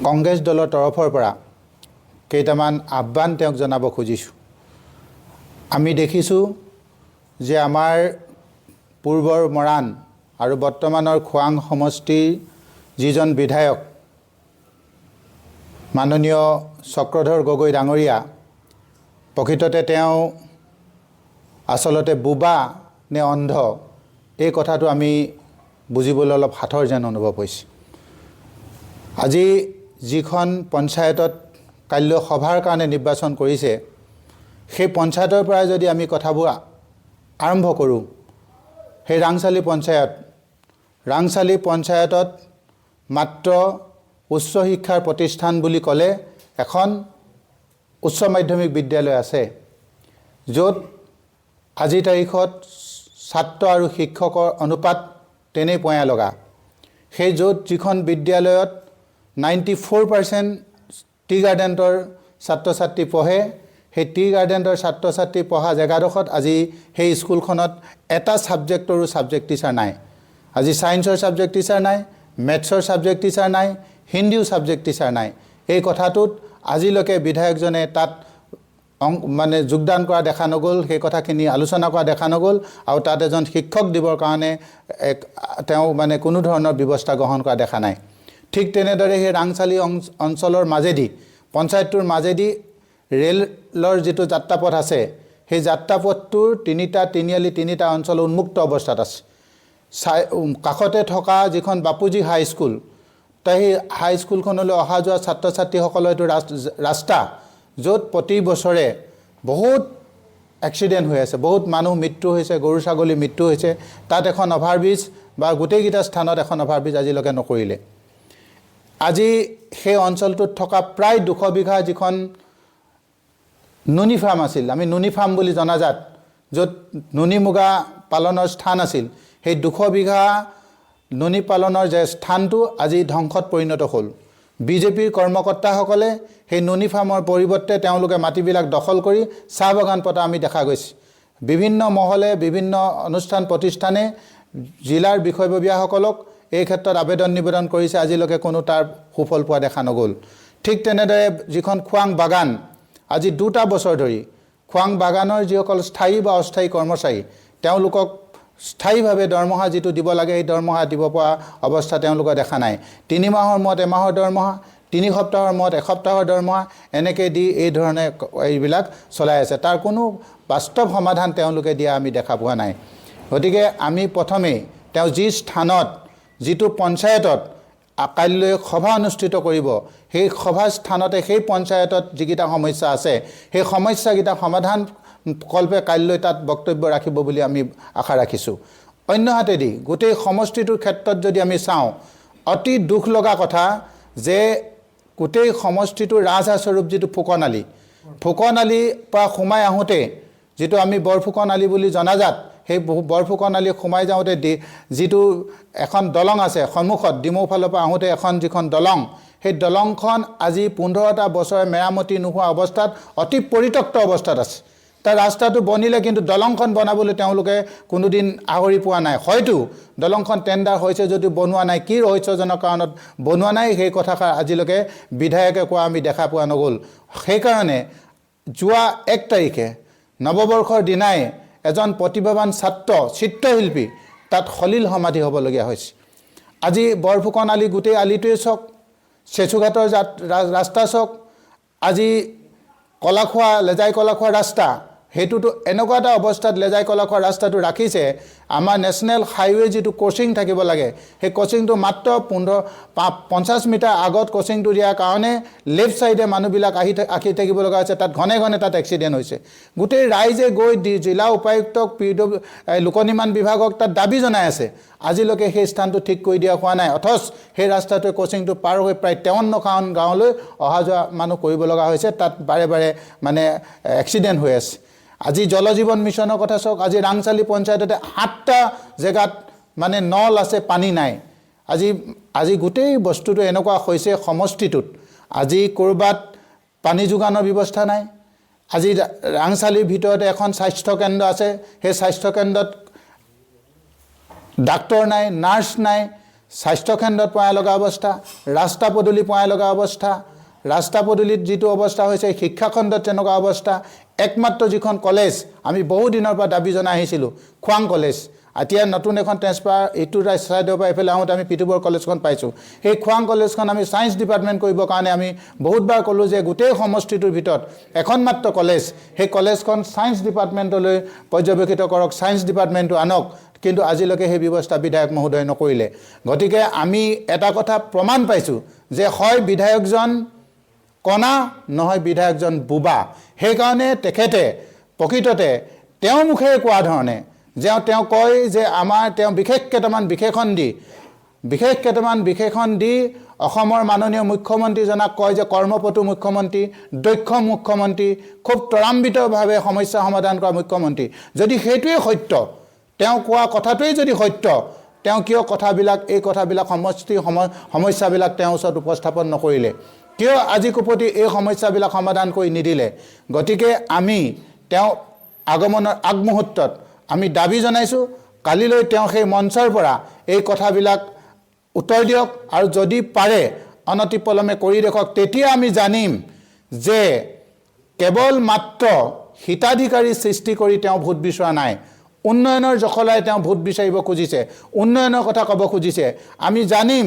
কংগ্ৰেছ দলৰ তৰফৰ পৰা কেইটামান আহ্বান তেওঁক জনাব খুজিছোঁ। আমি দেখিছোঁ যে আমাৰ পূৰ্বৰ মৰাণ আৰু বৰ্তমানৰ খোৱাং সমষ্টিৰ যিজন বিধায়ক মাননীয় চক্ৰধৰ গগৈ ডাঙৰীয়া, প্ৰকৃততে তেওঁ আচলতে বোবা নে অন্ধ এই কথাটো আমি বুজিবলৈ অলপ হাতৰ যেন অনুভৱ হৈছে। আজি যিখন পঞ্চায়তত কাইলৈ সভাৰ কাৰণে নিৰ্বাচন কৰিছে, সেই পঞ্চায়তৰ পৰা যদি আমি কথাবোৰ আৰম্ভ কৰোঁ, সেই ৰাংচালি পঞ্চায়তত মাত্ৰ উচ্চ শিক্ষাৰ প্ৰতিষ্ঠান বুলি ক'লে এখন উচ্চ মাধ্যমিক বিদ্যালয় আছে, য'ত আজিৰ তাৰিখত ছাত্ৰ আৰু শিক্ষকৰ অনুপাত তেনেই পয়া লগা। সেই যিখন বিদ্যালয়ত 94% টি গাৰ্ডেনৰ ছাত্ৰ ছাত্ৰী পঢ়ে, সেই টি গাৰ্ডেনৰ ছাত্ৰ ছাত্ৰী পঢ়া জেগাডোখৰত আজি সেই স্কুলখনত এটা ছাবজেক্টৰো ছাবজেক্ট টিচাৰ নাই। আজি ছায়েন্সৰ ছাবজেক্ট টিচাৰ নাই, মেথছৰ ছাবজেক্ট টিচাৰ নাই, হিন্দীও ছাবজেক্ট টিচাৰ নাই। এই কথাটোত আজিলৈকে বিধায়কজনে তাত যোগদান কৰা দেখা নগ'ল, সেই কথাখিনি আলোচনা কৰা দেখা নগ'ল, আৰু তাত এজন শিক্ষক দিবৰ কাৰণে তেওঁ কোনো ধৰণৰ ব্যৱস্থা গ্ৰহণ কৰা দেখা নাই। ঠিক তেনেদৰে সেই ৰাংচালি অঞ্চলৰ মাজেদি, পঞ্চায়তটোৰ মাজেদি ৰেলৰ যিটো যাত্ৰাপথ আছে, সেই যাত্ৰাপথটোৰ তিনিটা অঞ্চল উন্মুক্ত অৱস্থাত আছে। কাষতে থকা যিখন বাপুজী হাইস্কুল, সেই হাইস্কুলখনলৈ অহা যোৱা ছাত্ৰ ছাত্ৰীসকলৰ এইটো ৰাস্তা, য'ত প্ৰতি বছৰে বহুত এক্সিডেণ্ট হৈ আছে, বহুত মানুহ মৃত্যু হৈছে, গৰু ছাগলী মৃত্যু হৈছে। তাত এখন অভাৰব্ৰিজ বা গোটেইকেইটা স্থানত এখন অভাৰব্ৰিজ আজিলৈকে নকৰিলে। আজি সেই অঞ্চলটোত থকা প্ৰায় 200 বিঘা যিখন নুনি ফাৰ্ম আছিল, আমি নুনি ফাৰ্ম বুলি জনাজাত, য'ত নুনি মুগা পালনৰ স্থান আছিল, সেই 200 বিঘা নুনি পালনৰ যে স্থানটো আজি ধ্বংসত পৰিণত হ'ল। বিজেপিৰ কৰ্মকৰ্তাসকলে সেই নুনি ফাৰ্মৰ পৰিৱৰ্তে তেওঁলোকে মাটিবিলাক দখল কৰি চাহ বাগান পতা আমি দেখা গৈছে। বিভিন্ন মহলে, বিভিন্ন অনুষ্ঠান প্ৰতিষ্ঠানে জিলাৰ বিষয়ববীয়াসকলক এই ক্ষেত্ৰত আবেদন নিবেদন কৰিছে, আজিলৈকে কোনো তাৰ সুফল পোৱা দেখা নগ'ল। ঠিক তেনেদৰে যিখন খোৱাং বাগান, আজি 2টা বছৰ ধৰি খোৱাং বাগানৰ যিসকল স্থায়ী বা অস্থায়ী কৰ্মচাৰী, তেওঁলোকক স্থায়ীভাৱে দৰমহা যিটো দিব লাগে, এই দৰমহা দিব পৰা অৱস্থা তেওঁলোকে দেখা নাই। 3 মাহৰ মূৰত এমাহৰ দৰমহা, 3 সপ্তাহৰ মূৰত এসপ্তাহৰ দৰমহা, এনেকৈ দি এই ধৰণে এইবিলাক চলাই আছে। তাৰ কোনো বাস্তৱ সমাধান তেওঁলোকে দিয়া আমি দেখা পোৱা নাই। গতিকে আমি প্ৰথমেই তেওঁ যি স্থানত, যিটো পঞ্চায়তত কাইলৈ সভা অনুষ্ঠিত কৰিব, সেই সভা স্থানতে সেই পঞ্চায়তত যিকেইটা সমস্যা আছে, সেই সমস্যাকেইটা সমাধান কল্পে কাইলৈ তাত বক্তব্য ৰাখিব বুলি আমি আশা ৰাখিছোঁ। অন্যহাতেদি গোটেই সমষ্টিটোৰ ক্ষেত্ৰত যদি আমি চাওঁ, অতি দুখ লগা কথা যে গোটেই সমষ্টিটোৰ ৰাজহাস্বৰূপ যিটো ফুকন আলিৰ পৰা সোমাই আহোঁতে, যিটো আমি বৰফুকন আলি বুলি জনাজাত, সেই বৰফুকন আলি সোমাই যাওঁতে যিটো এখন দলং আছে সন্মুখত, ডিমৌ ফালৰ পৰা আহোঁতে এখন যিখন দলং, সেই দলংখন আজি 15টা বছৰে মেৰামতি নোহোৱা অৱস্থাত অতি পৰিত্যক্ত অৱস্থাত আছে। তাৰ ৰাস্তাটো বনিলে, কিন্তু দলংখন বনাবলৈ তেওঁলোকে কোনোদিন আহৰি পোৱা নাই। হয়তো দলংখন টেণ্ডাৰ হৈছে যদিও বনোৱা নাই, কি ৰহস্যজনক কাৰণত বনোৱা নাই সেই কথাষাৰ আজিলৈকে বিধায়কে কোৱা আমি দেখা পোৱা নগ'ল। সেইকাৰণে যোৱা 1 তাৰিখে নৱবৰ্ষৰ দিনাই এজন প্ৰতিভাৱান চিত্ৰশিল্পী তাত সলিল সমাধি হ'বলগীয়া হৈছে। আজি বৰফুকন আলি গোটেই আলিটোৱে চাওক, চেচুঘাটৰ ৰাস্তা চাওক, আজি লেজাই কলাখোৱা ৰাস্তা, সেইটোতো এনেকুৱা এটা অৱস্থাত লেজাই কলাখোৱা ৰাস্তাটো ৰাখিছে। আমাৰ নেশ্যনেল হাইৱে যিটো ক্ৰচিং থাকিব লাগে, সেই ক্ৰচিংটো মাত্ৰ 50 মিটাৰ আগত ক্ৰচিংটো দিয়াৰ কাৰণে লেফ্ট ছাইডে মানুহবিলাক আহি থাকিব লগা হৈছে। তাত ঘনে ঘনে তাত এক্সিডেণ্ট হৈছে। গোটেই ৰাইজে গৈ জিলা উপায়ুক্তক, লোকনিৰ্মাণ বিভাগক তাত দাবী জনাই আছে। আজিলৈকে সেই স্থানটো ঠিক কৰি দিয়া হোৱা নাই। অথচ সেই ৰাস্তাটোৱে ক্ৰচিংটো পাৰ হৈ প্ৰায় 53খন গাঁৱলৈ অহা যোৱা মানুহ কৰিব লগা হৈছে। তাত বাৰে বাৰে এক্সিডেণ্ট হৈ আছে। আজি জল জীৱন মিছনৰ কথা চাওক, আজি ৰাংচালি পঞ্চায়ততে 7টা জেগাত নল আছে, পানী নাই। আজি গোটেই বস্তুটো এনেকুৱা হৈছে সমষ্টিটোত, আজি ক'ৰবাত পানী যোগানৰ ব্যৱস্থা নাই। আজি ৰাংচালিৰ ভিতৰতে এখন স্বাস্থ্যকেন্দ্ৰ আছে, সেই স্বাস্থ্যকেন্দ্ৰত ডাক্তৰ নাই, নাৰ্ছ নাই, স্বাস্থ্যকেন্দ্ৰত পয়া লগা অৱস্থা, ৰাস্তা পদূলি পয়া লগা অৱস্থা, ৰাস্তা পদূলিত যিটো অৱস্থা হৈছে শিক্ষাখণ্ডত তেনেকুৱা অৱস্থা। একমাত্ৰ যিখন কলেজ আমি বহু দিনৰ পৰা দাবী জনাই আহিছিলোঁ খোৱাং কলেজ, এতিয়া নতুন এখন ট্ৰেন্সফাৰ এইটো ছাইডৰ পৰা এইফালে আহোঁতে আমি পিটুবৰ কলেজখন পাইছোঁ। সেই খোৱাং কলেজখন আমি ছায়েন্স ডিপাৰ্টমেণ্ট কৰিবৰ কাৰণে আমি বহুতবাৰ ক'লোঁ যে গোটেই সমষ্টিটোৰ ভিতৰত এখন মাত্ৰ কলেজ, সেই কলেজখন ছায়েন্স ডিপাৰ্টমেণ্টলৈ পৰ্যবেক্ষিত কৰক, ছায়েন্স ডিপাৰ্টমেণ্টটো আনক, কিন্তু আজিলৈকে সেই ব্যৱস্থা বিধায়ক মহোদয়ে নকৰিলে। গতিকে আমি এটা কথা প্ৰমাণ পাইছোঁ যে হয় বিধায়কজন কণা, নহয় বিধায়কজন বোবা। সেইকাৰণে তেখেতে প্ৰকৃততে তেওঁ মুখেৰে কোৱা ধৰণে যে তেওঁ কয় যে তেওঁ বিশেষ কেইটামান বিশেষণ দি অসমৰ মাননীয় মুখ্যমন্ত্ৰীজনাক কয় যে কৰ্মপটু মুখ্যমন্ত্ৰী, দক্ষ মুখ্যমন্ত্ৰী, খুব ত্বৰান্বিতভাৱে সমস্যা সমাধান কৰা মুখ্যমন্ত্ৰী। যদি সেইটোৱে সত্য, তেওঁ কোৱা কথাটোৱেই যদি সত্য, তেওঁ কিয় এই কথাবিলাক সমস্যাবিলাক তেওঁৰ ওচৰত উপস্থাপন নকৰিলে? কিয় আজি কোপতি এই সমস্যাবিলাক সমাধান কৰি নিদিলে? গতিকে আমি তেওঁ আগমনৰ আগমুহূৰ্তত আমি দাবী জনাইছোঁ, কালিলৈ তেওঁ সেই মঞ্চৰ পৰা এই কথাবিলাক উত্তৰ দিয়ক, আৰু যদি পাৰে অনতিপলমে কৰি দেখুৱাওক। তেতিয়া আমি জানিম যে কেৱল মাত্ৰ হিতাধিকাৰী সৃষ্টি কৰি তেওঁ ভোট বিচৰা নাই, উন্নয়নৰ জখলাই তেওঁ ভোট বিচাৰিব খুজিছে, উন্নয়নৰ কথা ক'ব খুজিছে। আমি জানিম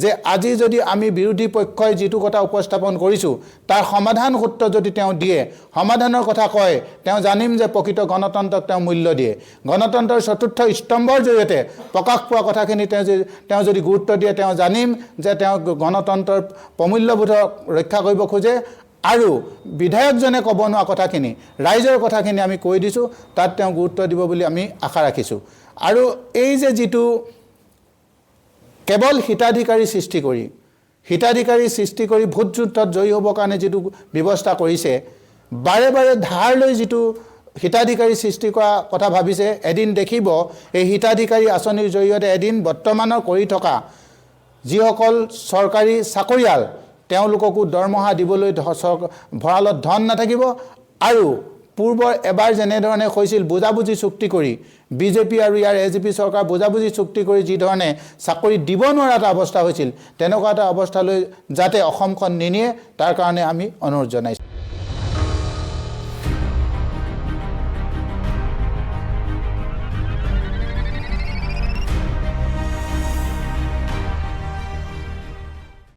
যে আজি যদি আমি বিৰোধী পক্ষই যিটো কথা উপস্থাপন কৰিছোঁ তাৰ সমাধান সূত্ৰ যদি তেওঁ দিয়ে, সমাধানৰ কথা কয়, তেওঁ জানিম যে প্ৰকৃত গণতন্ত্ৰক তেওঁ মূল্য দিয়ে। গণতন্ত্ৰৰ চতুৰ্থ স্তম্ভৰ জৰিয়তে প্ৰকাশ পোৱা কথাখিনি তেওঁ যদি গুৰুত্ব দিয়ে, তেওঁ জানিম যে তেওঁ গণতন্ত্ৰৰ প্ৰমূল্যবোধক ৰক্ষা কৰিব খোজে। আৰু বিধায়কজনে ক'ব নোৱাৰা কথাখিনি, ৰাইজৰ কথাখিনি আমি কৈ দিছোঁ, তাত তেওঁ গুৰুত্ব দিব বুলি আমি আশা ৰাখিছোঁ। আৰু এই যে যিটো কেৱল হিতাধিকাৰী সৃষ্টি কৰি ভোট যুদ্ধত জয়ী হ'বৰ কাৰণে যিটো ব্যৱস্থা কৰিছে, বাৰে বাৰে ধাৰ লৈ যিটো হিতাধিকাৰী সৃষ্টি কৰা কথা ভাবিছে, এদিন দেখিব এই হিতাধিকাৰী আঁচনিৰ জৰিয়তে এদিন বৰ্তমানৰ কৰি থকা যিসকল চৰকাৰী চাকৰিয়াল, তেওঁলোককো দৰমহা দিবলৈ ভঁৰালত ধন নাথাকিব। আৰু পূৰ্বৰ এবাৰ যেনেধৰণে হৈছিল বুজাবুজি চুক্তি কৰি, বিজেপি আৰু ইয়াৰ এজিপি চৰকাৰ বুজাবুজি চুক্তি কৰি যিধৰণে চাকৰি দিব নোৱাৰা এটা অৱস্থা হৈছিল, তেনেকুৱা এটা অৱস্থালৈ যাতে অসমখন নিনিয়ে, তাৰ কাৰণে আমি অনুৰোধ জনাইছোঁ।